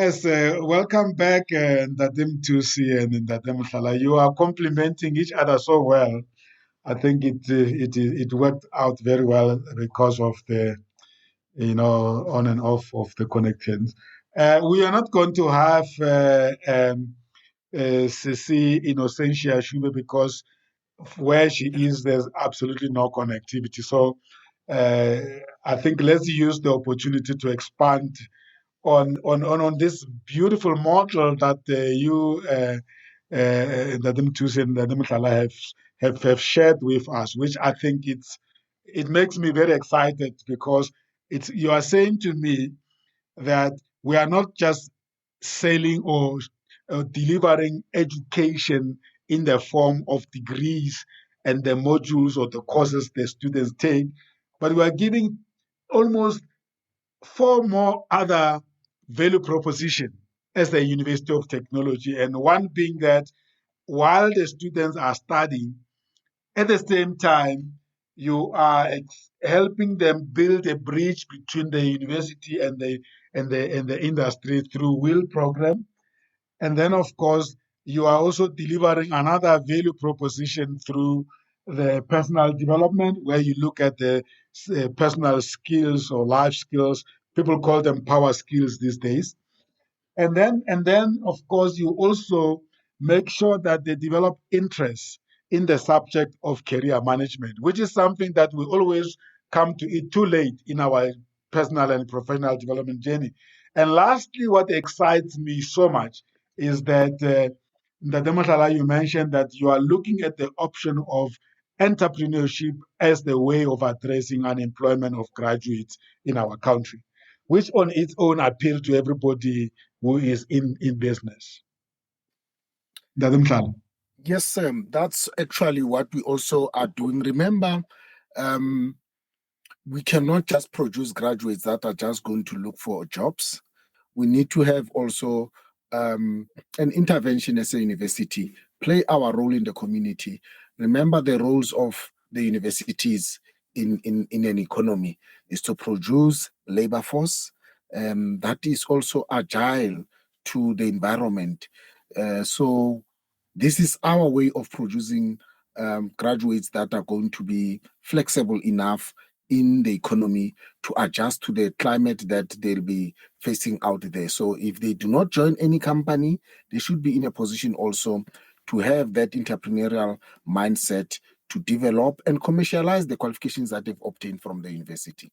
Yes, welcome back, Ndade Mthusi and Ndade Mhlala. You are complementing each other so well. I think it worked out very well because of the on and off of the connections. We are not going to have Sisi Innocentia Shube because where she is, there's absolutely no connectivity. So uh, I think let's use the opportunity to expand on this beautiful model that Nadim Tusi and Nadim Khala have shared with us, which I think it makes me very excited because it's you are saying to me that we are not just selling or delivering education in the form of degrees and the modules or the courses the students take, but we are giving almost four more other value proposition as the University of Technology, and one being that while the students are studying, at the same time, you are helping them build a bridge between the university and the industry through will program. And then, of course, you are also delivering another value proposition through the personal development, where you look at the personal skills or life skills. People call them power skills these days. And then, of course, you also make sure that they develop interest in the subject of career management, which is something that we always come to it too late in our personal and professional development journey. And lastly, what excites me so much is that the Dematala, you mentioned that you are looking at the option of entrepreneurship as the way of addressing unemployment of graduates in our country, which on its own appeal to everybody who is in business. Doesn't matter. Yes, Sam, that's actually what we also are doing. Remember, we cannot just produce graduates that are just going to look for jobs. We need to have also an intervention as a university, play our role in the community. Remember, the roles of the universities in an economy is to produce labor force that is also agile to the environment. So this is our way of producing graduates that are going to be flexible enough in the economy to adjust to the climate that they'll be facing out there. So if they do not join any company, they should be in a position also to have that entrepreneurial mindset to develop and commercialize the qualifications that they've obtained from the university.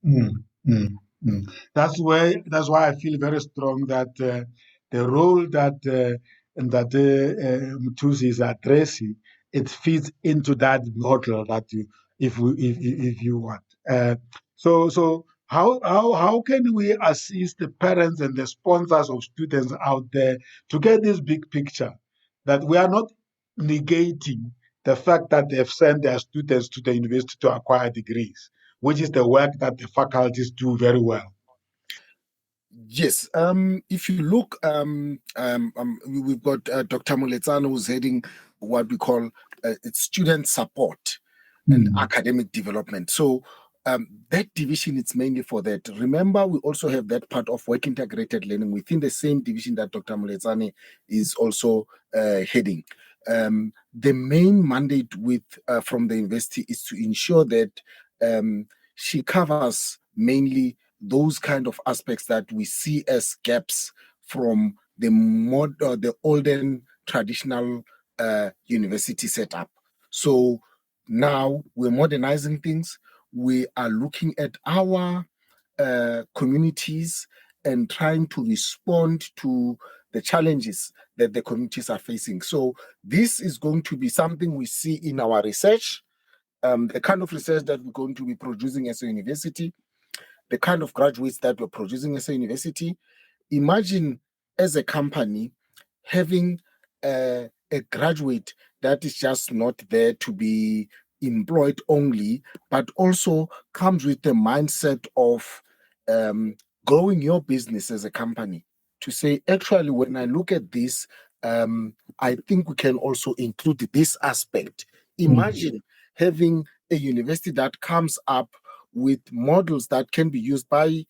Mm, mm, mm. That's why I feel very strong that the role that Muthusi is addressing, it fits into that model that you if you want. So how can we assist the parents and the sponsors of students out there to get this big picture that we are not negating the fact that they've sent their students to the university to acquire degrees, which is the work that the faculties do very well. Yes, if you look, we've got Dr. Muletsano who's heading what we call it's student support and academic development. So that division is mainly for that. Remember, we also have that part of work integrated learning within the same division that Dr. Muletsane is also heading. The main mandate with from the university is to ensure that she covers mainly those kind of aspects that we see as gaps from the olden traditional university setup. So now we're modernizing things. We are looking at our communities and trying to respond to the challenges that the communities are facing. So this is going to be something we see in our research, the kind of research that we're going to be producing as a university, the kind of graduates that we're producing as a university. Imagine as a company having a graduate that is just not there to be employed only, but also comes with the mindset of growing your business as a company. To say, actually, when I look at this, I think we can also include this aspect. Imagine having a university that comes up with models that can be used by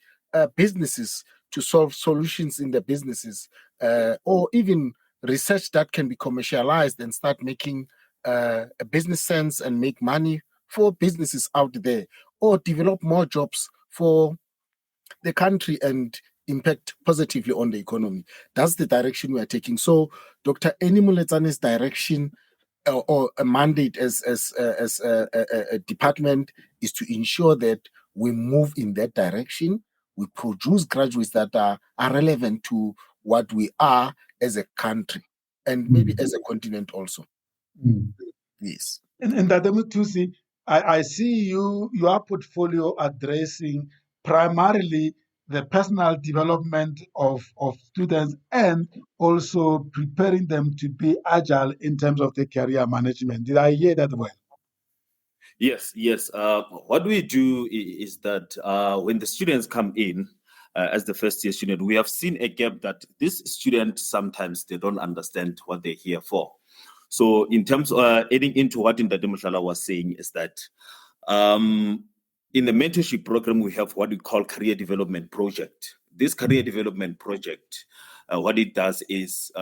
businesses to solve solutions in the businesses, or even research that can be commercialized and start making a business sense and make money for businesses out there, or develop more jobs for the country and impact positively on the economy. That's the direction we are taking. So Dr. Eni Moletsane's direction, or a mandate as a department, is to ensure that we move in that direction. We produce graduates that are relevant to what we are as a country and maybe as a continent also. Yes. And Dr. Mothusi, I see your portfolio addressing primarily the personal development of students and also preparing them to be agile in terms of the career management. Did I hear that well? Yes. What we do is that when the students come in as the first year student, we have seen a gap that these students sometimes they don't understand what they're here for. So in terms of adding into what Ndade Mhlala was saying is that in the mentorship program, we have what we call career development project. This career development project, what it does is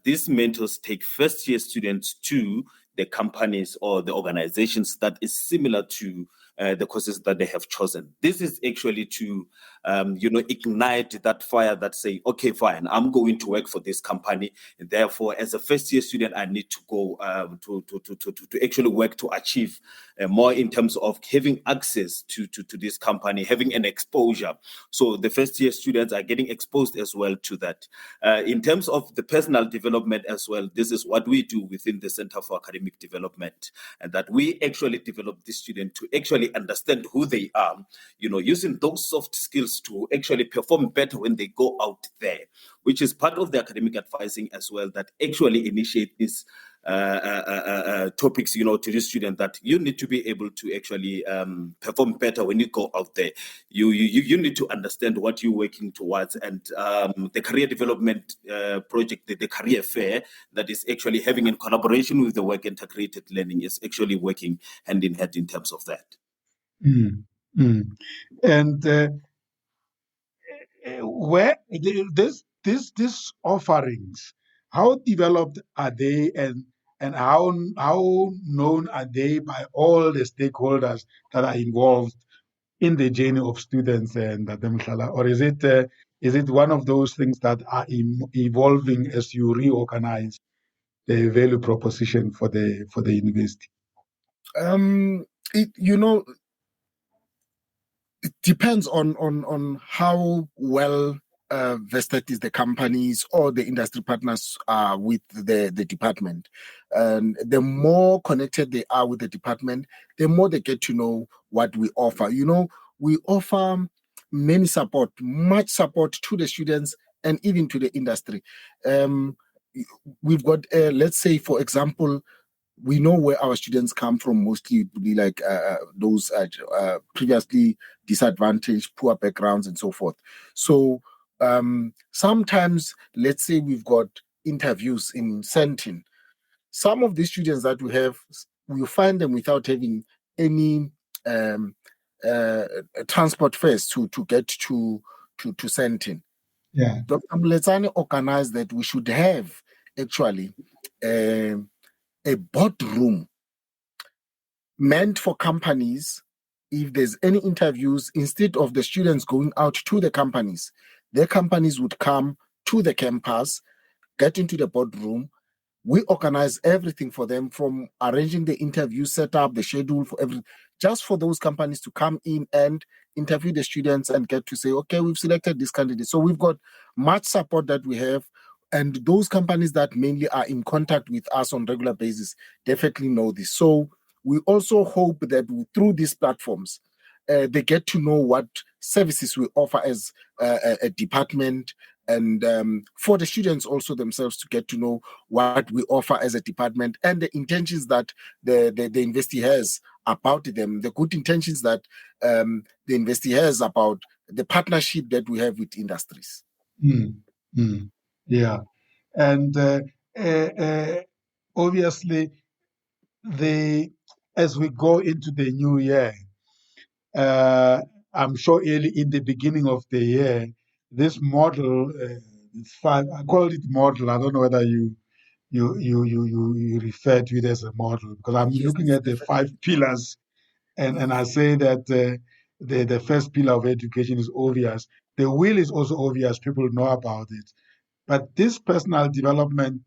these mentors take first year students to the companies or the organizations that is similar to the courses that they have chosen. This is actually to, ignite that fire that say, okay, fine, I'm going to work for this company. And therefore, as a first year student, I need to go to actually work to achieve more in terms of having access to this company, having an exposure. So the first year students are getting exposed as well to that. In terms of the personal development as well, this is what we do within the Center for Academic Development, and that we actually develop the student to actually understand who they are, using those soft skills to actually perform better when they go out there, which is part of the academic advising as well, that actually initiate these topics, to the student, that you need to be able to actually perform better when you go out there. You need to understand what you're working towards, and the career development project, the career fair that is actually having in collaboration with the work integrated learning is actually working hand in hand in terms of that. And where these offerings, how developed are they, and how known are they by all the stakeholders that are involved in the journey of students and Mhlala? Or is it one of those things that are evolving as you reorganize the value proposition for the university? It depends on how well vested is the companies or the industry partners are with the department. And the more connected they are with the department, the more they get to know what we offer. We offer much support to the students and even to the industry. We've got, let's say, for example, we know where our students come from. Mostly it would be like those previously disadvantaged, poor backgrounds and so forth. So sometimes, let's say we've got interviews in Sentin. Some of these students that we have, we find them without having any transport fares to get to Sentin. Yeah. Dr. Mletsane organized that we should have actually a boardroom meant for companies. If there's any interviews, instead of the students going out to the companies, their companies would come to the campus, get into the boardroom. We organize everything for them, from arranging the interview setup, the schedule for everything, just for those companies to come in and interview the students and get to say, okay, we've selected this candidate. So we've got much support that we have. And those companies that mainly are in contact with us on regular basis definitely know this. So we also hope that through these platforms, they get to know what services we offer as a department, and for the students also themselves to get to know what we offer as a department, and the intentions that the investee has about them, the good intentions that the investee has about the partnership that we have with industries. Yeah, and obviously, as we go into the new year, I'm sure early in the beginning of the year, this model, it's five. I call it model. I don't know whether you refer to it as a model, because I'm Yes, looking at the definitely. 5 pillars, and I say that the first pillar of education is obvious. The will is also obvious. People know about it. But this personal development,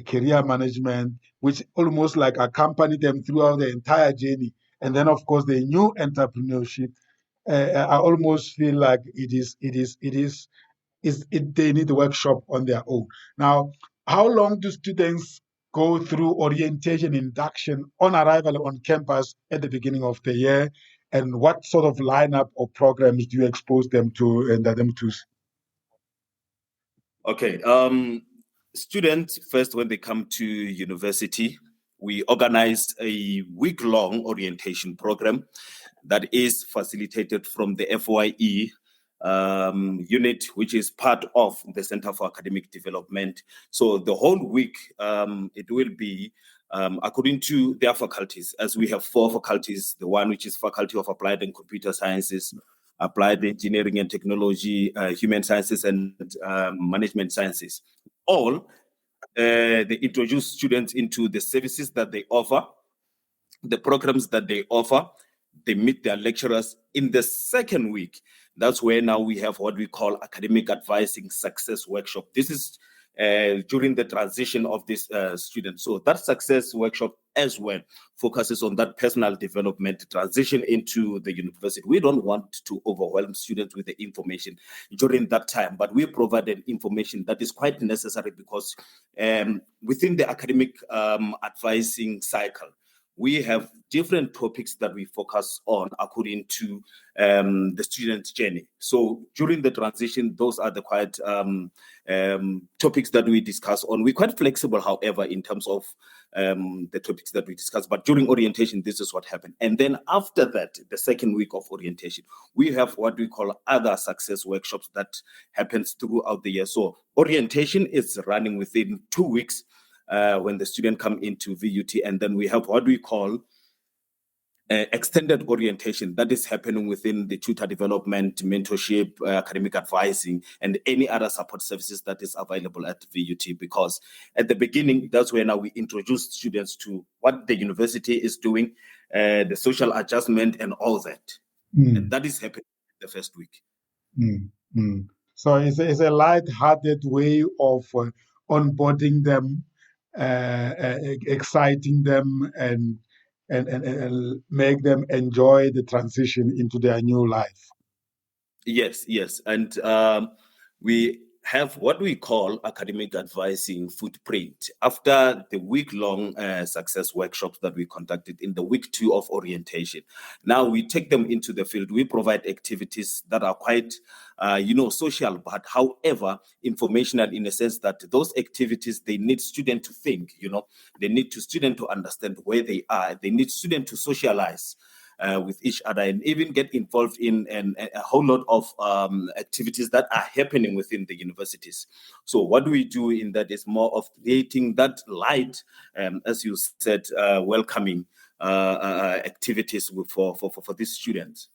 career management, which almost like accompany them throughout the entire journey, and then of course the new entrepreneurship, I almost feel like they need a workshop on their own. Now, how long do students go through orientation induction on arrival on campus at the beginning of the year, and what sort of lineup or programs do you expose them to and them to? Okay. Students first, when they come to university, we organized a week-long orientation program that is facilitated from the FYE unit, which is part of the Center for Academic Development. So the whole week, it will be according to their faculties, as we have 4 faculties, the one which is Faculty of Applied and Computer Sciences, Applied Engineering and Technology, Human Sciences, and Management Sciences. All they introduce students into the services that they offer, the programs that they offer. They meet their lecturers. In the second week, that's where now we have what we call academic advising success workshop. This is during the transition of this student. So that success workshop as well focuses on that personal development transition into the university. We don't want to overwhelm students with the information during that time, but we provided information that is quite necessary, because within the academic advising cycle, we have different topics that we focus on according to the student's journey. So during the transition, those are the quite topics that we discuss on. We're quite flexible, however, in terms of the topics that we discuss. But during orientation, this is what happened. And then after that, the second week of orientation, we have what we call other success workshops that happens throughout the year. So orientation is running within 2 weeks. When the student come into VUT, and then we have what we call extended orientation that is happening within the tutor development, mentorship, academic advising, and any other support services that is available at VUT. Because at the beginning, that's where now we introduce students to what the university is doing, the social adjustment, and all that. And that is happening the first week. So it's a light-hearted way of onboarding them, exciting them, and make them enjoy the transition into their new life. Yes. And we have what we call academic advising footprint. After the week-long success workshops that we conducted in the week 2 of orientation, now we take them into the field. We provide activities that are quite, social, but however, informational, in a sense that those activities, they need students to think, they need students to understand where they are. They need students to socialize with each other, and even get involved in a whole lot of activities that are happening within the universities. So what we do in that is more of creating that light, as you said, welcoming activities for these students.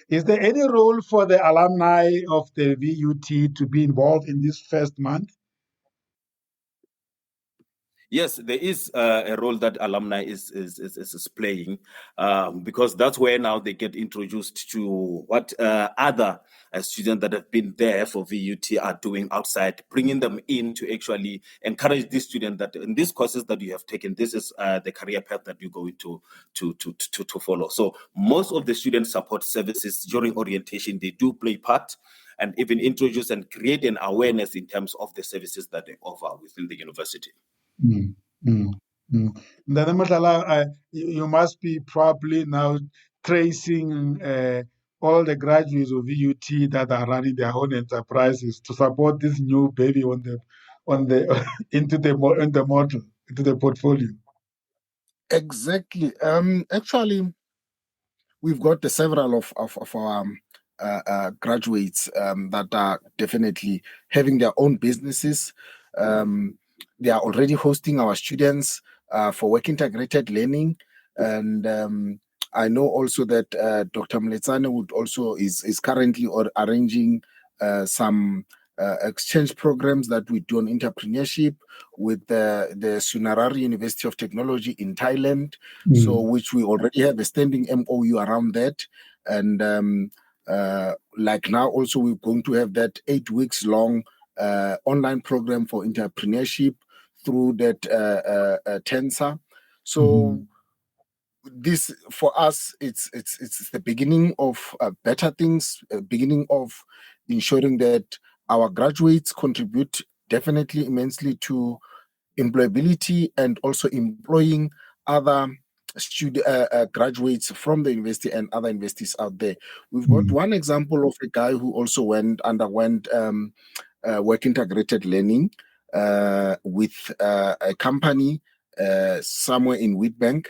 Is there any role for the alumni of the VUT to be involved in this first month? Yes, there is a role that alumni is playing, because that's where now they get introduced to what other students that have been there for VUT are doing outside, bringing them in to actually encourage these students that in these courses that you have taken, this is the career path that you're going to follow. So most of the student support services during orientation, they do play part, and even introduce and create an awareness in terms of the services that they offer within the university. You must be probably now tracing all the graduates of VUT that are running their own enterprises to support this new baby into the model, into the portfolio. Exactly. Actually, we've got several of our graduates that are definitely having their own businesses. They are already hosting our students for work integrated learning, and I know also that Dr. Mletsane would also is currently arranging some exchange programs that we do on entrepreneurship with the Sunarari University of Technology in Thailand, so which we already have a standing MOU around that. And like now also we're going to have that 8 weeks long online program for entrepreneurship through that Tensa. So this for us, it's the beginning of better things, beginning of ensuring that our graduates contribute definitely immensely to employability and also employing other graduates from the university and other universities out there. We've got one example of a guy who also underwent work integrated learning with a company somewhere in Witbank.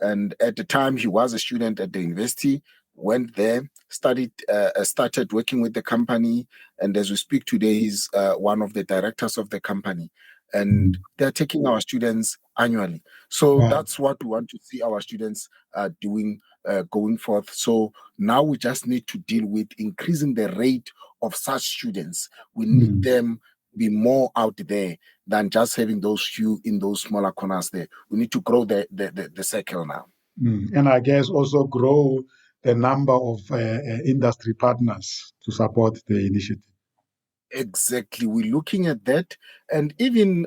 And at the time, he was a student at the university, went there, started working with the company. And as we speak today, he's one of the directors of the company. And they're taking our students annually. So that's what we want to see our students doing going forth. So now we just need to deal with increasing the rate of such students. We need them be more out there than just having those few in those smaller corners there. We need to grow the circle now. And I guess also grow the number of industry partners to support the initiative. Exactly. We're looking at that. And even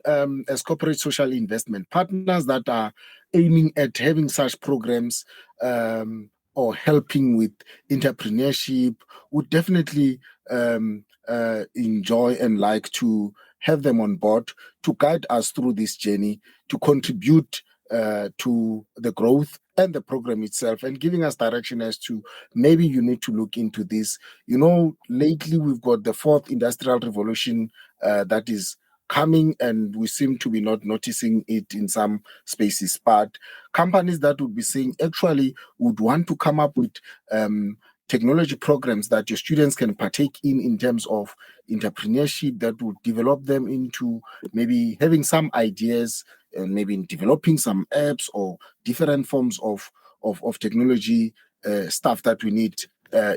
as corporate social investment partners that are aiming at having such programs or helping with entrepreneurship would definitely enjoy and like to have them on board to guide us through this journey, to contribute to the growth and the program itself, and giving us direction as to maybe you need to look into this. You know, lately we've got the fourth industrial revolution that is coming, and we seem to be not noticing it in some spaces. But companies that would be saying actually would want to come up with technology programs that your students can partake in terms of entrepreneurship that would develop them into maybe having some ideas and maybe in developing some apps or different forms of technology stuff that we need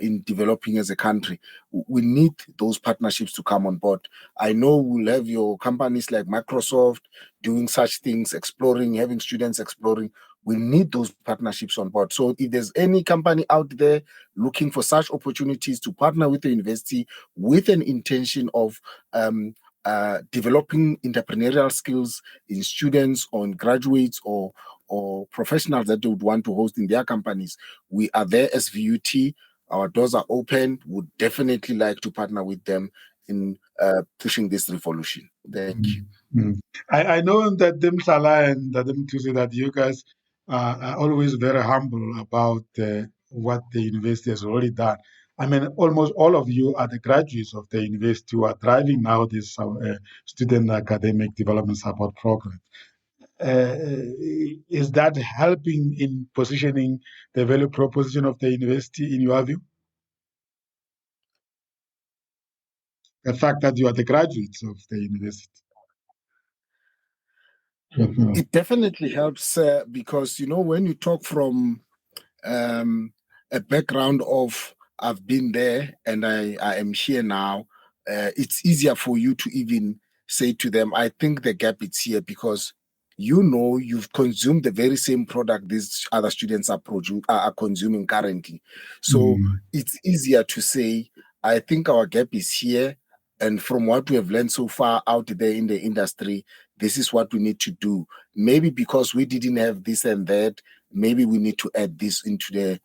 in developing as a country. We need those partnerships to come on board. I know we'll have your companies like Microsoft doing such things, exploring, having students exploring. We need those partnerships on board. So if there's any company out there looking for such opportunities to partner with the university with an intention of developing entrepreneurial skills in students or in graduates or professionals that they would want to host in their companies, we are there as VUT. Our doors are open. Would definitely like to partner with them in pushing this revolution. Thank you. I know that Msala and Mthusi, that you guys are always very humble about what the university has already done. I mean, almost all of you are the graduates of the university who are driving now this student academic development support program. Is that helping in positioning the value proposition of the university in your view? The fact that you are the graduates of the university. It definitely helps because, you know, when you talk from a background of I've been there and I am here now, it's easier for you to even say to them, I think the gap is here because you know you've consumed the very same product these other students are consuming currently. So it's easier to say, I think our gap is here. And from what we have learned so far out there in the industry, this is what we need to do. Maybe because we didn't have this and that, maybe we need to add this into the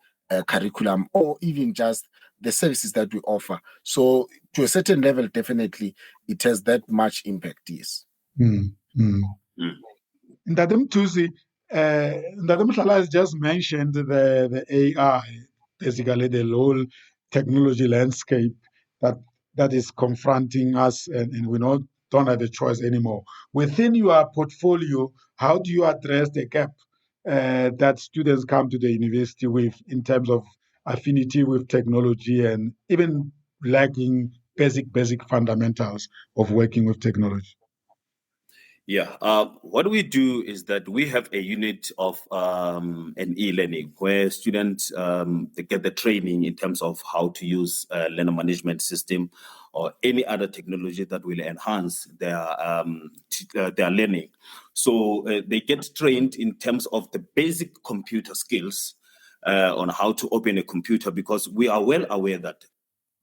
curriculum or even just the services that we offer. So to a certain level, definitely it has that much impact, yes. Ndadem Tusi, Ndadem Shala has just mentioned the AI, basically the whole technology landscape that is confronting us, and we don't have a choice anymore. Within your portfolio, how do you address the gap that students come to the university with in terms of affinity with technology and even lacking basic fundamentals of working with technology? Yeah, what we do is that we have a unit of an e-learning where students they get the training in terms of how to use learner management system or any other technology that will enhance their learning. So they get trained in terms of the basic computer skills on how to open a computer, because we are well aware that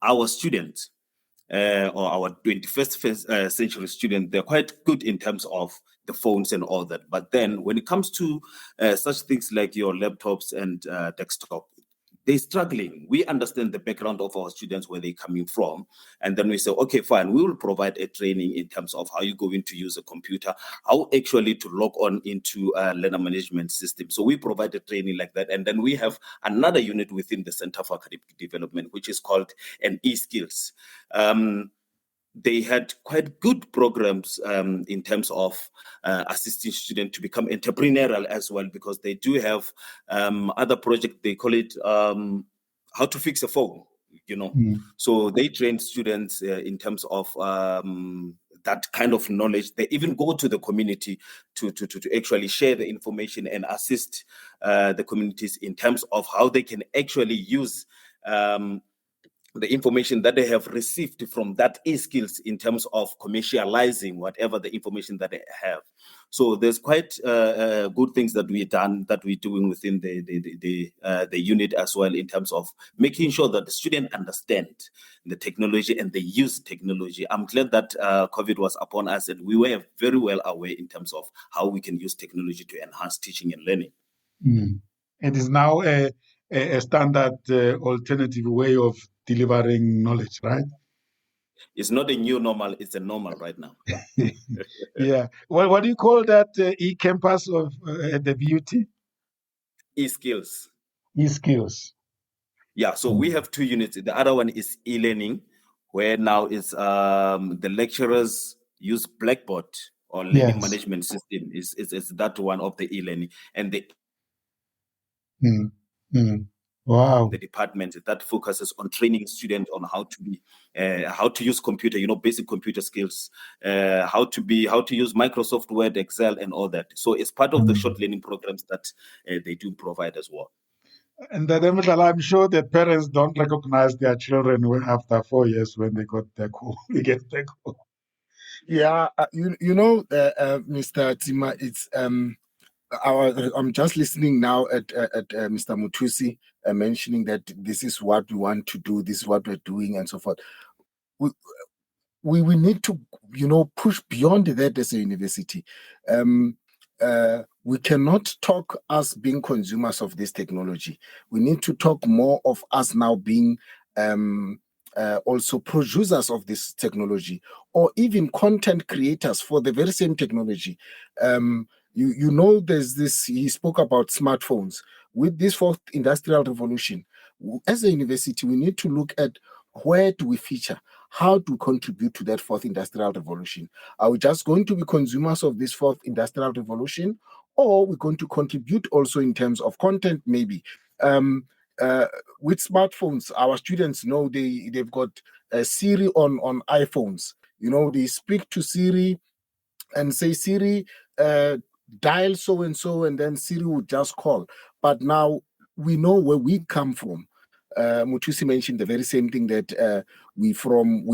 our students or our 21st century students, they're quite good in terms of the phones and all that. But then when it comes to such things like your laptops and desktop, they're struggling. We understand the background of our students, where they're coming from. And then we say, okay, fine, we will provide a training in terms of how you're going to use a computer, how actually to log on into a learner management system. So we provide a training like that. And then we have another unit within the Center for Academic Development, which is called an e-skills. They had quite good programs in terms of assisting students to become entrepreneurial as well, because they do have other projects. They call it how to fix a phone, So they train students in terms of that kind of knowledge. They even go to the community to actually share the information and assist the communities in terms of how they can actually use the information that they have received from that e-skills in terms of commercializing whatever the information that they have. So there's quite good things that we're doing within the unit as well, in terms of making sure that the students understand the technology and they use technology. I'm glad that COVID was upon us, and we were very well aware in terms of how we can use technology to enhance teaching and learning. It is now a standard alternative way of delivering knowledge, right? It's not a new normal, it's a normal right now. Yeah. Well, what do you call that e-campus of the VUT? E-skills. E-skills. Yeah, so we have two units. The other one is e-learning, where now it's the lecturers use Blackboard or learning management system. Is that one of the e-learning, and the Wow. The department that focuses on training students on how to use computer, basic computer skills, how to use Microsoft Word, Excel, and all that. So it's part of the short learning programs that they do provide as well. And I'm sure that parents don't recognize their children after 4 years when they get their call. Yeah, Mr. Tima, it's I'm just listening now at Mr. Mothusi mentioning that this is what we want to do, this is what we're doing, and so forth. We need to, push beyond that as a university. We cannot talk us being consumers of this technology. We need to talk more of us now being also producers of this technology, or even content creators for the very same technology. There's this, he spoke about smartphones. With this fourth industrial revolution, as a university, we need to look at where do we feature, how to contribute to that fourth industrial revolution. Are we just going to be consumers of this fourth industrial revolution, or we're going to contribute also in terms of content, maybe? With smartphones, our students know they've got Siri on iPhones. They speak to Siri and say, Siri, dial so and so, and then Siri would just call. But now we know where we come from. Mothusi mentioned the very same thing, that we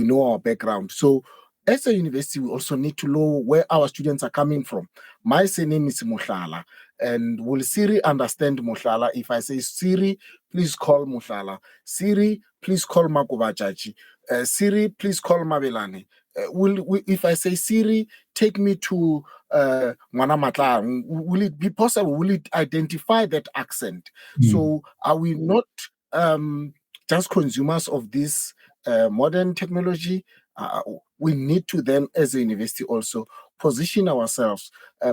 know our background. So as a university, we also need to know where our students are coming from. My surname is Mohlala, and will Siri understand Mohlala if I say, Siri, please call Mohlala? Siri, please call Makobajaji? Siri, please call Mabelane? If I say, Siri, take me to Ngwana, will it be possible? Will it identify that accent? So are we not just consumers of this modern technology? We need to then, as a university, also position ourselves,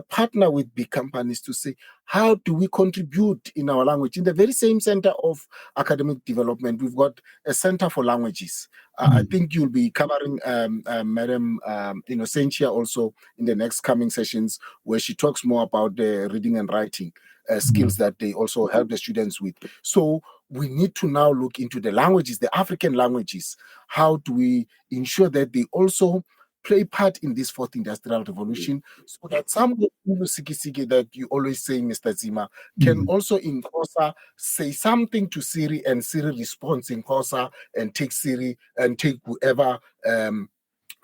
partner with big companies to say, how do we contribute in our language? In the very same Center of Academic Development, we've got a Center for Languages. I think you'll be covering Madam Sentia also in the next coming sessions, where she talks more about the reading and writing skills that they also help the students with. So we need to now look into the languages, the African languages. How do we ensure that they also play part in this fourth industrial revolution, so that some that you always say, Mr. Zima, can also in Xhosa say something to Siri, and Siri responds in Xhosa and take Siri and take whoever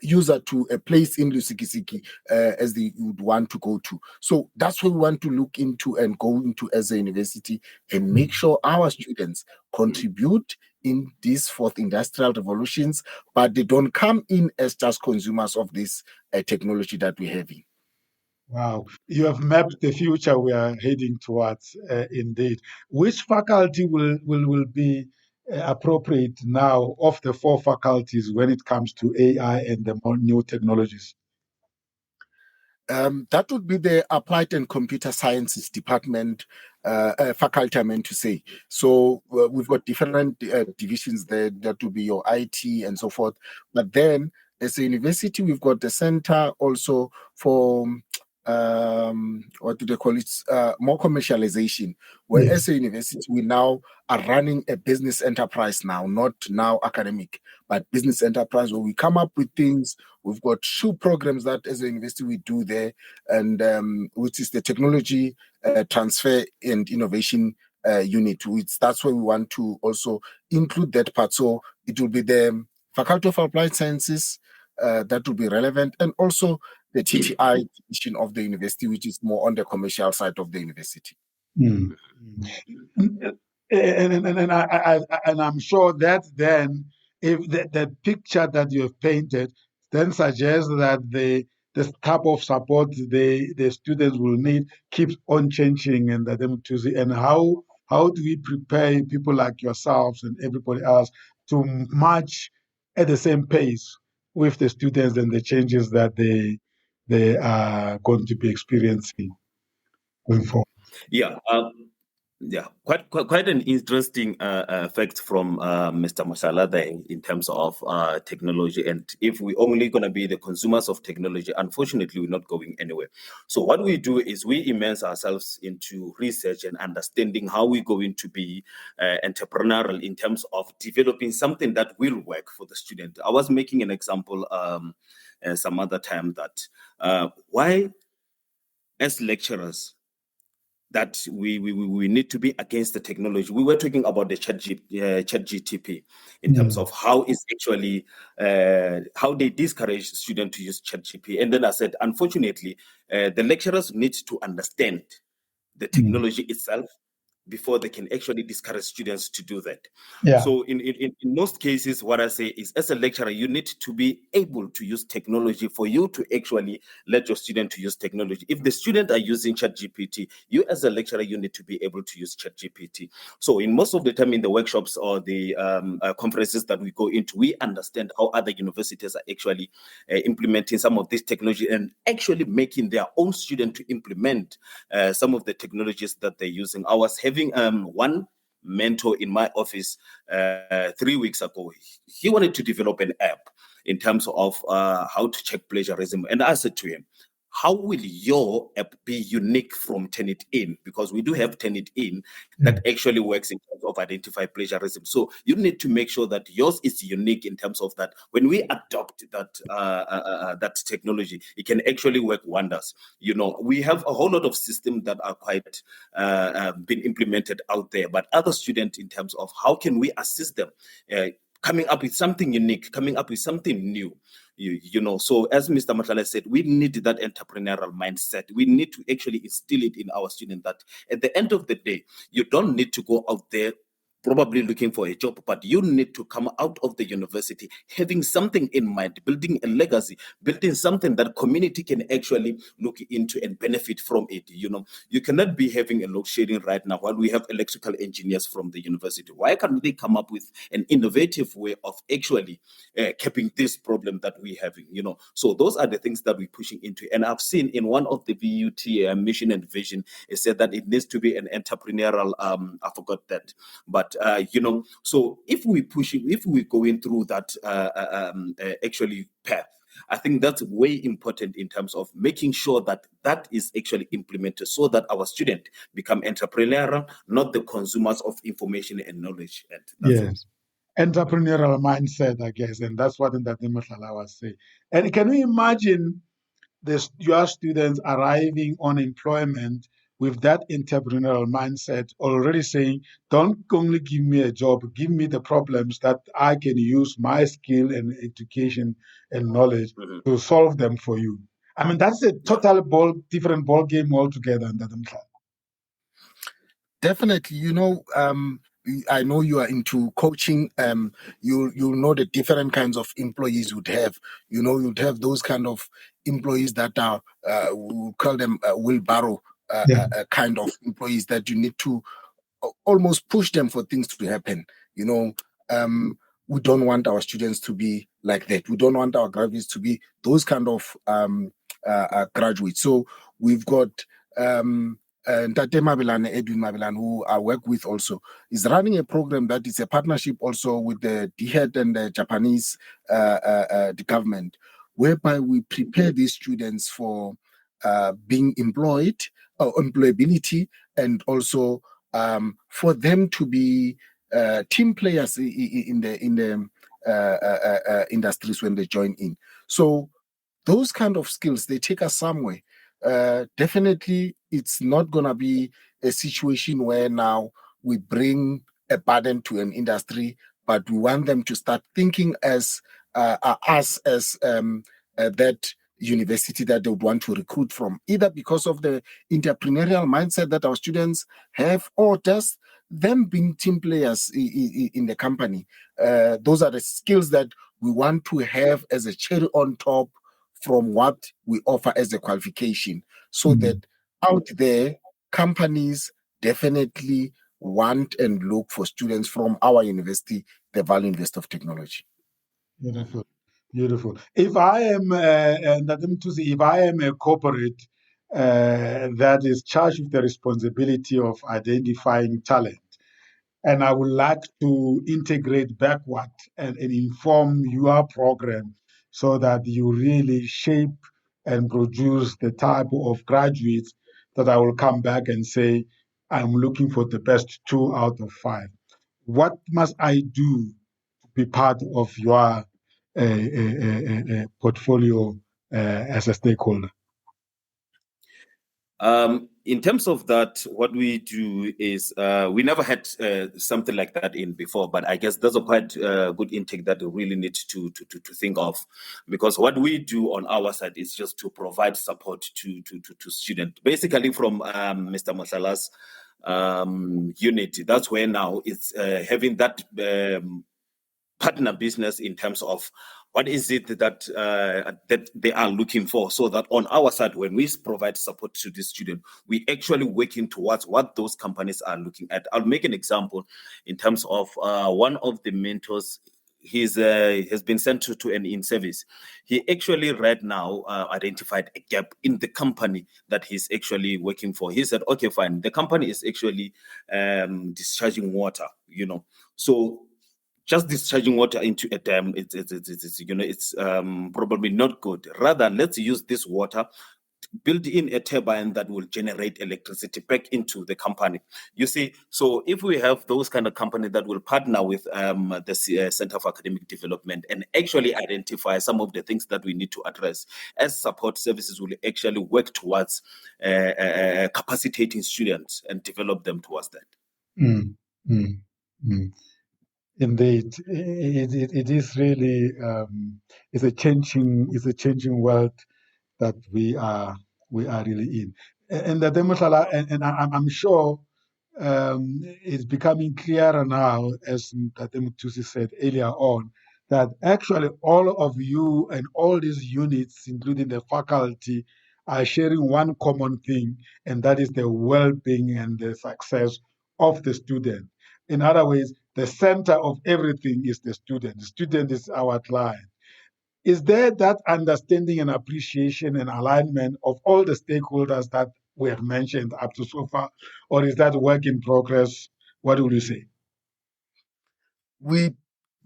user to a place in Lusikisiki as they would want to go to. So that's what we want to look into and go into as a university, and make sure our students contribute in these fourth industrial revolutions, but they don't come in as just consumers of this technology that we're having. Wow, you have mapped the future we are heading towards, indeed. Which faculty will be appropriate now of the 4 faculties when it comes to AI and the more new technologies? That would be the Applied and Computer Sciences Department, faculty, I meant to say. So we've got different divisions there. That would be your IT and so forth. But then, as a university, we've got the center also for what do they call it? More commercialization. Where as a university, we now are running a business enterprise now, not now academic, but business enterprise, where we come up with things. We've got 2 programs that as a university we do there, and which is the technology transfer and innovation unit. That's where we want to also include that part. So it will be the Faculty of Applied Sciences that will be relevant, and also the TTI division of the university, which is more on the commercial side of the university. And I'm sure that then, if the picture that you have painted then suggests that the type of support the students will need keeps on changing, and how do we prepare people like yourselves and everybody else to march at the same pace with the students and the changes that they are going to be experiencing going forward? Yeah, quite an interesting fact from Mr. Mashala there in terms of technology. And if we're only going to be the consumers of technology, unfortunately, we're not going anywhere. So what we do is we immerse ourselves into research and understanding how we're going to be entrepreneurial in terms of developing something that will work for the student. I was making an example some other time that why, as lecturers, that we need to be against the technology. We were talking about the chat GTP in terms of how it's actually how they discourage students to use chat GTP. And then I said, unfortunately, the lecturers need to understand the technology itself before they can actually discourage students to do that. Yeah. So in most cases, what I say is, as a lecturer, you need to be able to use technology for you to actually let your student to use technology. If the student are using ChatGPT, you as a lecturer, you need to be able to use ChatGPT. So in most of the time in the workshops or the conferences that we go into, we understand how other universities are actually implementing some of this technology and actually making their own student to implement some of the technologies that they're using. I was having one mentor in my office 3 weeks ago. He wanted to develop an app in terms of how to check plagiarism. And I said to him, how will your app be unique from Turnitin? Because we do have Turnitin that actually works in terms of identify plagiarism. So you need to make sure that yours is unique in terms of that. When we adopt that technology, it can actually work wonders. You know, we have a whole lot of systems that are quite been implemented out there, but other students in terms of how can we assist them coming up with something unique, coming up with something new. You know, so as Mr. Matala said, we need that entrepreneurial mindset. We need to actually instill it in our students that at the end of the day, you don't need to go out there probably looking for a job, but you need to come out of the university having something in mind, building a legacy, building something that community can actually look into and benefit from it. You know, you cannot be having a load shedding right now while we have electrical engineers from the university. Why can't they come up with an innovative way of actually capping this problem that we're having? You know, so those are the things that we're pushing into. And I've seen in one of the VUT mission and vision, it said that it needs to be an entrepreneurial, I forgot that, but you know, so if we're going through that actually path, I think that's way important in terms of making sure that that is actually implemented so that our students become entrepreneurial, not the consumers of information and knowledge. And that's Yes. entrepreneurial mindset, I guess, and that's what Ndati Mhlala was saying. And can you imagine your students arriving on employment with that entrepreneurial mindset, already saying, don't only give me a job, give me the problems that I can use my skill and education and knowledge to solve them for you. I mean, that's a total different ball game altogether. Definitely, I know you are into coaching. You know the different kinds of employees you'd have. You'd have those kind of employees that are we call them wheelbarrow kind of employees that you need to almost push them for things to happen. We don't want our students to be like that. We don't want our graduates to be those kind of graduates. So we've got Ntate Mabelane, Edwin Mabelane, who I work with also, is running a program that is a partnership also with the DHET and the Japanese the government, whereby we prepare these students for being employed, or employability, and also for them to be team players in the industries when they join in. So those kind of skills, they take us somewhere. Definitely, it's not going to be a situation where now we bring a burden to an industry, but we want them to start thinking as us as that university that they would want to recruit from, either because of the entrepreneurial mindset that our students have, or just them being team players in the company. Those are the skills that we want to have as a cherry on top from what we offer as a qualification, so that out there, companies definitely want and look for students from our university, the Valley University of Technology. Beautiful, beautiful. If I am, if I am a corporate that is charged with the responsibility of identifying talent, and I would like to integrate backward and inform your program so that you really shape and produce the type of graduates that I will come back and say, I'm looking for the best 2 out of 5. What must I do to be part of your portfolio as a stakeholder? In terms of that, what we do is we never had something like that in before, but I guess there's a quite good intake that we really need to think of, because what we do on our side is just to provide support to students, basically from Mr. Mhlala's unit. That's where now it's having that partner business in terms of what is it that that they are looking for, so that on our side, when we provide support to the student, we actually working towards what those companies are looking at. I'll make an example in terms of one of the mentors. He's has been sent to an in-service. He actually right now identified a gap in the company that he's actually working for. He said, okay, fine, the company is actually discharging water, so just discharging water into a dam, it's probably not good. Rather, let's use this water, build in a turbine that will generate electricity back into the company. You see, so if we have those kind of companies that will partner with the Center for Academic Development and actually identify some of the things that we need to address, as support services will actually work towards capacitating students and develop them towards that. Mm, mm, mm. Indeed, it is really it's a changing world that we are really in, and that and I'm sure it's becoming clearer now, as Tate Mothusi said earlier on, that actually all of you and all these units, including the faculty, are sharing one common thing, and that is the well-being and the success of the student. In other words, the center of everything is the student. The student is our client. Is there that understanding and appreciation and alignment of all the stakeholders that we have mentioned up to so far, or is that work in progress? What would you say? We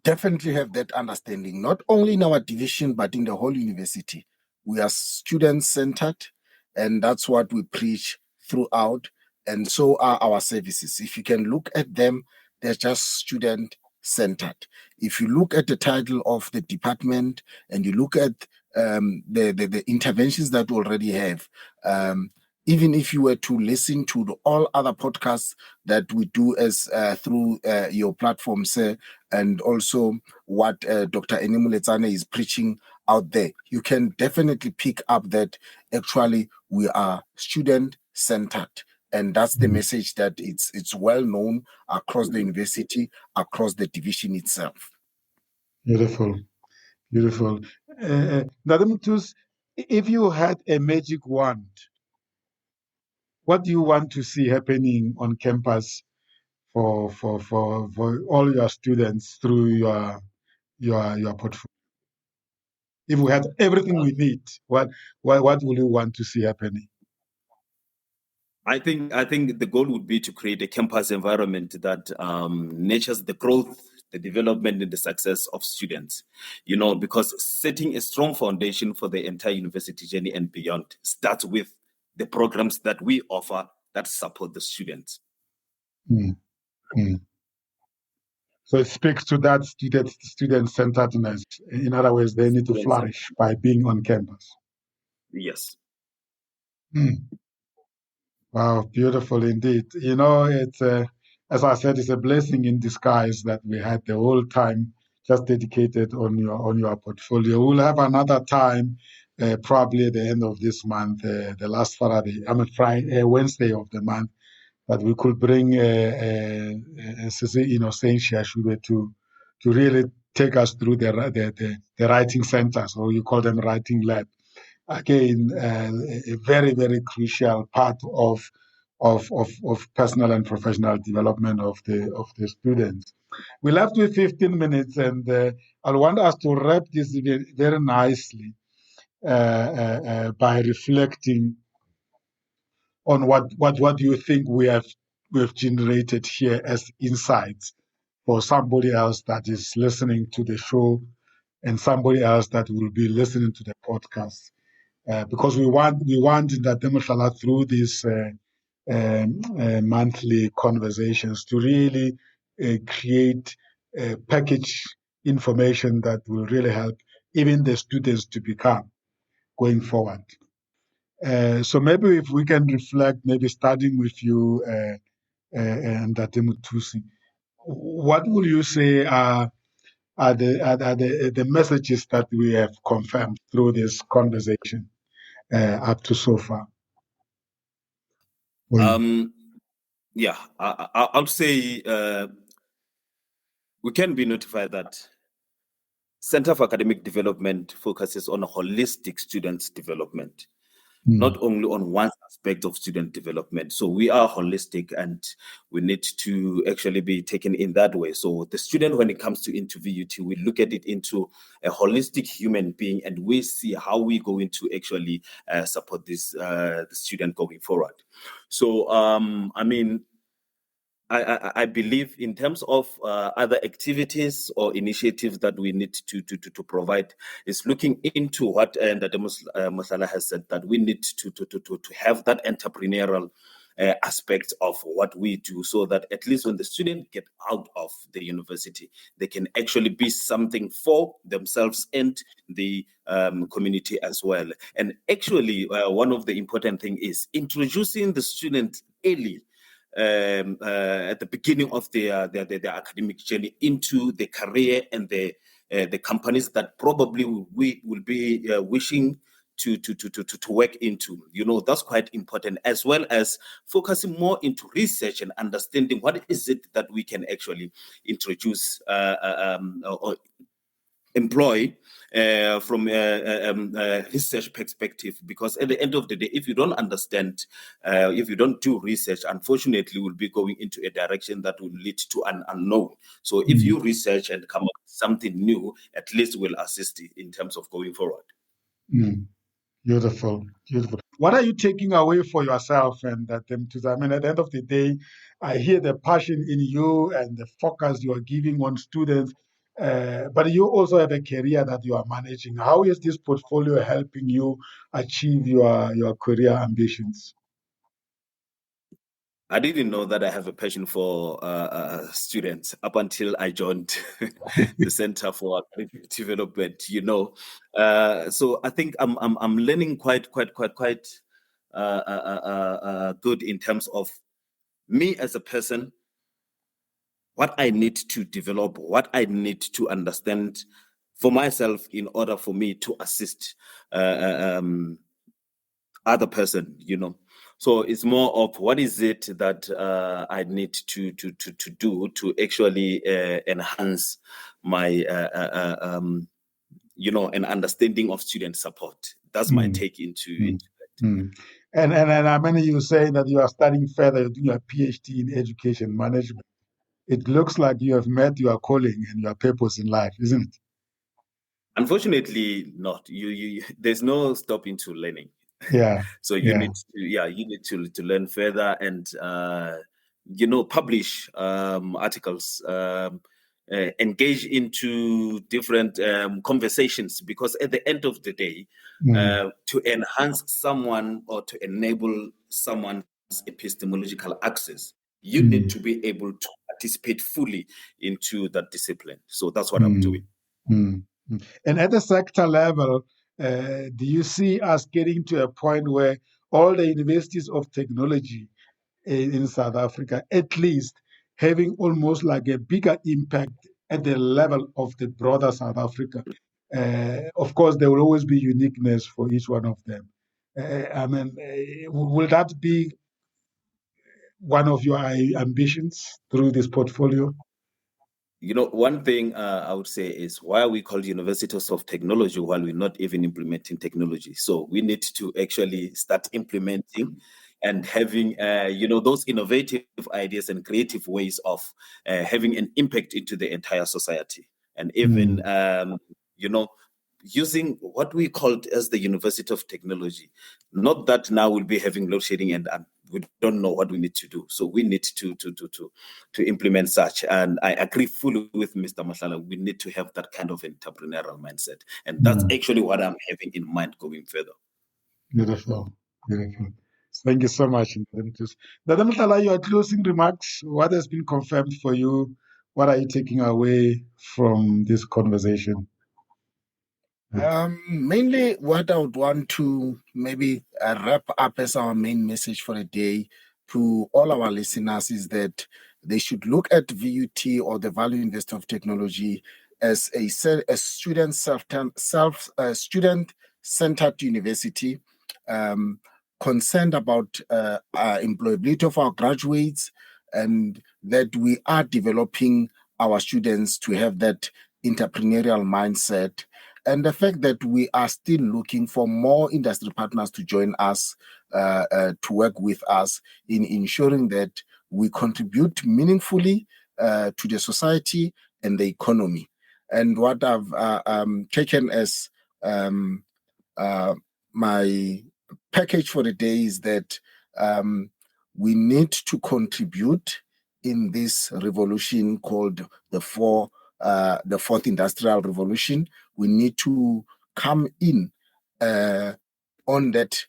definitely have that understanding, not only in our division, but in the whole university. We are student-centered, and that's what we preach throughout, and so are our services. If you can look at them, they're just student centered. If you look at the title of the department and you look at the interventions that we already have, even if you were to listen to all other podcasts that we do as through your platform, sir, and also what Dr. Muletsane is preaching out there, you can definitely pick up that actually we are student-centered. And that's the message that it's well known across the university, across the division itself. Beautiful. Mothusi, if you had a magic wand, what do you want to see happening on campus for all your students through your portfolio? If we had everything we need, what would you want to see happening? I think the goal would be to create a campus environment that nurtures the growth, the development, and the success of students. Because setting a strong foundation for the entire university journey and beyond starts with the programs that we offer that support the students. So it speaks to that student-centeredness. In other words, they need to flourish by being on campus. Yes. Wow, beautiful indeed. It's as I said, it's a blessing in disguise that we had the whole time just dedicated on your portfolio. We'll have another time, probably at the end of this month, the last Friday, Wednesday of the month, that we could bring Sisi Innocentia Shube to really take us through the writing centers, or you call them writing lab. Again, a very, very crucial part of personal and professional development of the students. We're left with 15 minutes, and I want us to wrap this very nicely by reflecting on what do you think we've generated here as insights for somebody else that is listening to the show and somebody else that will be listening to the podcast. Because we want that Demoshla through these monthly conversations to really create package information that will really help even the students to become going forward. So maybe if we can reflect, maybe starting with you and Mothusi, what will you say are the messages that we have confirmed through this conversation up to so far? Yeah, I'll say we can be notified that Center for Academic Development focuses on holistic students' development, not only on one aspect of student development. So we are holistic and we need to actually be taken in that way. So the student, when it comes to into VUT, we look at it into a holistic human being and we see how we're going to actually support this the student going forward. So, I believe in terms of other activities or initiatives that we need to provide is looking into what Mosala has said, that we need to have that entrepreneurial aspect of what we do, so that at least when the student get out of the university, they can actually be something for themselves and the community as well. And actually, one of the important thing is introducing the student early at the beginning of their academic journey into the career and the companies that probably we will be wishing to work into. That's quite important, as well as focusing more into research and understanding what is it that we can actually introduce or employ from a research perspective, because at the end of the day, if you don't understand, if you don't do research, unfortunately, we'll be going into a direction that will lead to an unknown. So if you research and come up with something new, at least will assist in terms of going forward. Beautiful. What are you taking away for yourself and them to? I mean, at the end of the day, I hear the passion in you and the focus you are giving on students. But you also have a career that you are managing. How is this portfolio helping you achieve your career ambitions? I didn't know that I have a passion for students up until I joined the Center for Academic Development. So I think I'm learning quite good in terms of me as a person, what I need to develop, what I need to understand for myself in order for me to assist other person. So it's more of what is it that I need to do to actually enhance my an understanding of student support. That's my take into that. And I mean, you say that you are studying further, you're doing your PhD in education management. It looks like you have met your calling and your purpose in life, isn't it? Unfortunately, not. There's no stopping to learning. Yeah. So you need to learn further and publish articles, engage into different conversations, because at the end of the day, to enhance someone or to enable someone's epistemological access, you need to be able to participate fully into that discipline. So that's what I'm doing. And at the sector level, do you see us getting to a point where all the universities of technology in South Africa, at least, having almost like a bigger impact at the level of the broader South Africa? Of course, there will always be uniqueness for each one of them. Will that be one of your ambitions through this portfolio? One thing I would say is, why are we called universities of technology while we're not even implementing technology? So we need to actually start implementing and having, those innovative ideas and creative ways of having an impact into the entire society. And even, using what we called as the University of Technology. Not that now we'll be having load shedding and we don't know what we need to do. So we need to implement such. And I agree fully with Mr. Mashala. We need to have that kind of entrepreneurial mindset. And that's actually what I'm having in mind going further. Beautiful. Thank you so much. Dada Mashala, your closing remarks. What has been confirmed for you? What are you taking away from this conversation? Mainly what I would want to maybe wrap up as our main message for the day to all our listeners is that they should look at VUT, or the Value Investor of Technology, as a student-centered university, concerned about employability of our graduates, and that we are developing our students to have that entrepreneurial mindset. And the fact that we are still looking for more industry partners to join us, to work with us in ensuring that we contribute meaningfully to the society and the economy. And what I've taken as my package for the day is that we need to contribute in this revolution called the fourth industrial revolution. We need to come in on that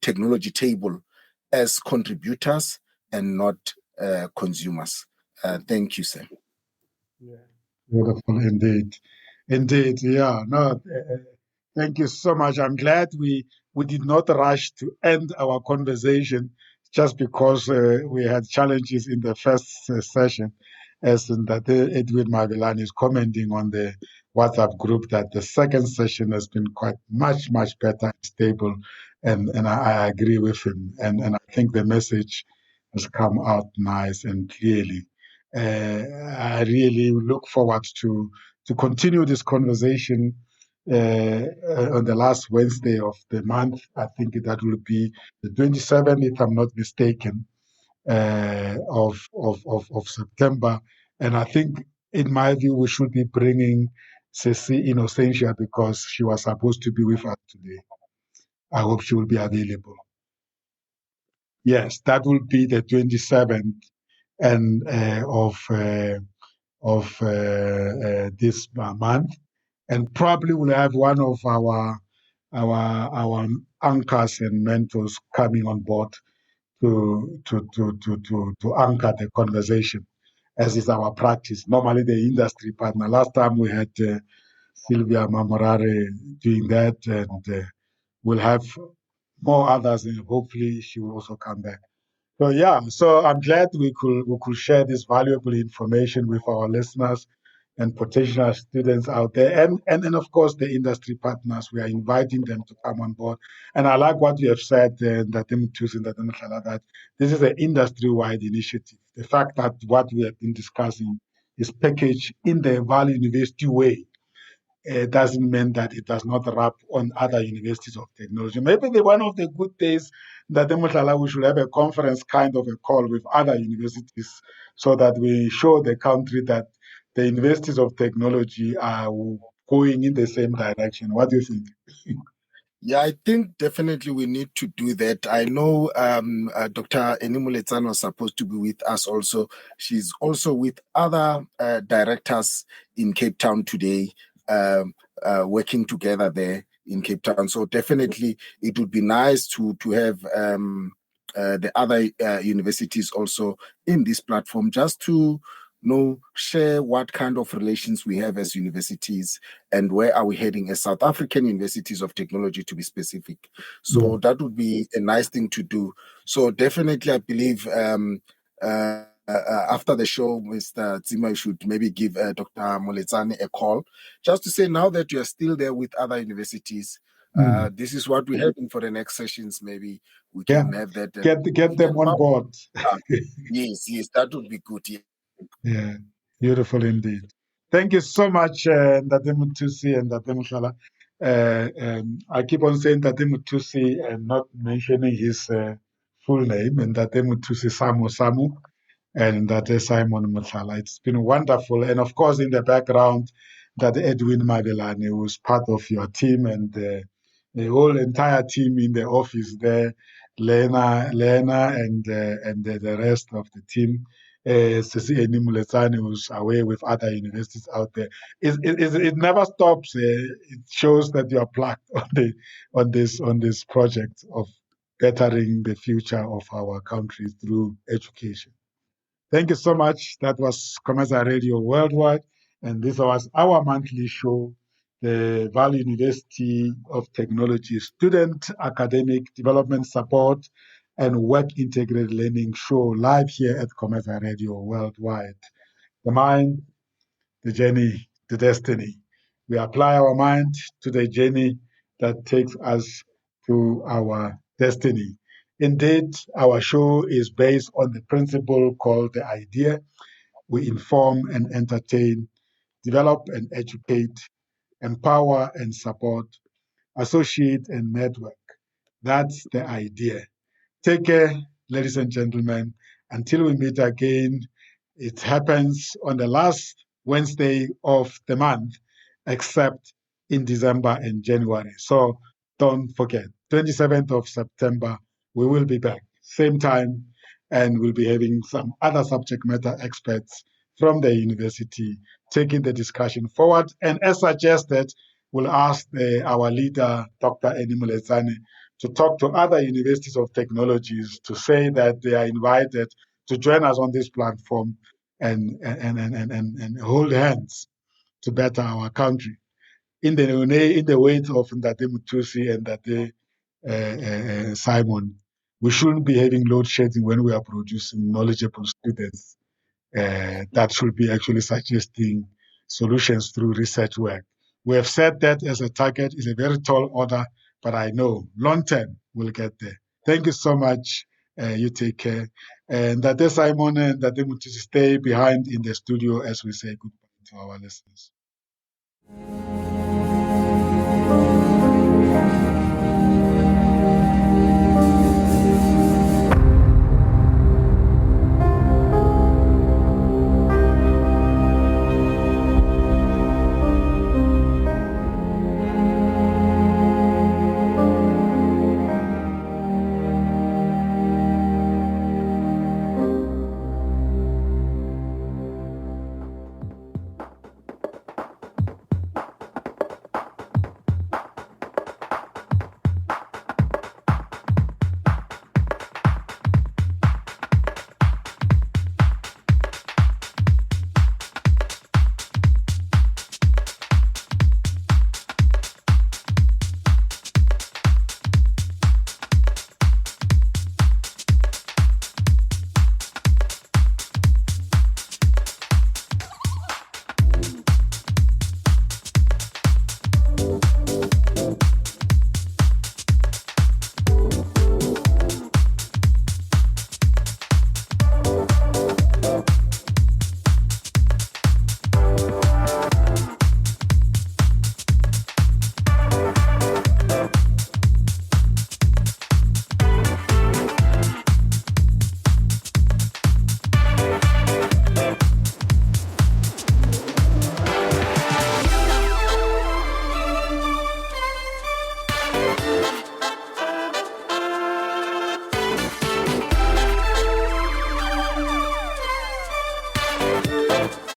technology table as contributors and not consumers. Thank you, sir. Yeah. Beautiful indeed. Indeed, yeah. No, thank you so much. I'm glad we did not rush to end our conversation just because we had challenges in the first session, as in that Edwin Mavilani is commenting on the WhatsApp group that the second session has been quite much better and stable, and I agree with him, and I think the message has come out nice and clearly. I really look forward to continue this conversation on the last Wednesday of the month. I think that will be the 27th, if I'm not mistaken, of September. And I think, in my view, we should be bringing Ceci Innocentia because she was supposed to be with us today. I hope she will be available. Yes, that will be the 27th and of this month, and probably we'll have one of our anchors and mentors coming on board to anchor the conversation, as is our practice. Normally, the industry partner. Last time we had Sylvia Mamorare doing that, and we'll have more others, and hopefully she will also come back. So yeah, so I'm glad we could share this valuable information with our listeners and potential students out there, and of course the industry partners. We are inviting them to come on board. And I like what you have said, that this is an industry-wide initiative. The fact that what we have been discussing is packaged in the Valley University way doesn't mean that it does not rub on other universities of technology. Maybe one of the good days that we should have a conference kind of a call with other universities so that we show the country that the universities of technology are going in the same direction. What do you think? Yeah, I think definitely we need to do that. I know Dr. Enimuletsano was supposed to be with us also. She's also with other directors in Cape Town today, working together there in Cape Town. So definitely it would be nice to have the other universities also in this platform, just to share what kind of relations we have as universities and where are we heading as South African universities of technology, to be specific. So that would be a nice thing to do. So definitely, I believe after the show, Mr. Zima should maybe give Dr. Moletsane a call, just to say, now that you are still there with other universities, this is what we're having for the next sessions. Maybe we can have that. Get them on board. Yes, that would be good. Yeah, beautiful indeed. Thank you so much, Ndate Mothusi and Ndate Mhlala. I keep on saying Ndate Mothusi and not mentioning his full name, and Ndate Mothusi Samosamo and Ndate Simon Mhlala. It's been wonderful. And of course, in the background, that Edwin Mabelane, who's part of your team, and the whole entire team in the office there, Lena, and the rest of the team. Sisi Enimuletsane, who's away with other universities out there. It never stops. It shows that you are plugged on this project of bettering the future of our country through education. Thank you so much. That was COMETSA Radio Worldwide, and this was our monthly show, the Valley University of Technology Student Academic Development Support and Work Integrated Learning Show, live here at COMETSA Radio Worldwide. The mind, the journey, the destiny. We apply our mind to the journey that takes us to our destiny. Indeed, our show is based on the principle called the idea. We inform and entertain, develop and educate, empower and support, associate and network. That's the idea. Take care, ladies and gentlemen. Until we meet again, it happens on the last Wednesday of the month, except in December and January. So don't forget, 27th of September, we will be back, same time, and we'll be having some other subject matter experts from the university taking the discussion forward. And as suggested, we'll ask our leader, Dr. Enimuletsane, to talk to other universities of technologies to say that they are invited to join us on this platform and hold hands to better our country. In the weight of Ndate Mothusi and Ndate Simon, we shouldn't be having load shedding when we are producing knowledgeable students. That should be actually suggesting solutions through research work. We have set that as a target. It's a very tall order, but I know long term we'll get there. Thank you so much. You take care. And Ndate Simon and Ndate Mothusi stay behind in the studio as we say goodbye to our listeners.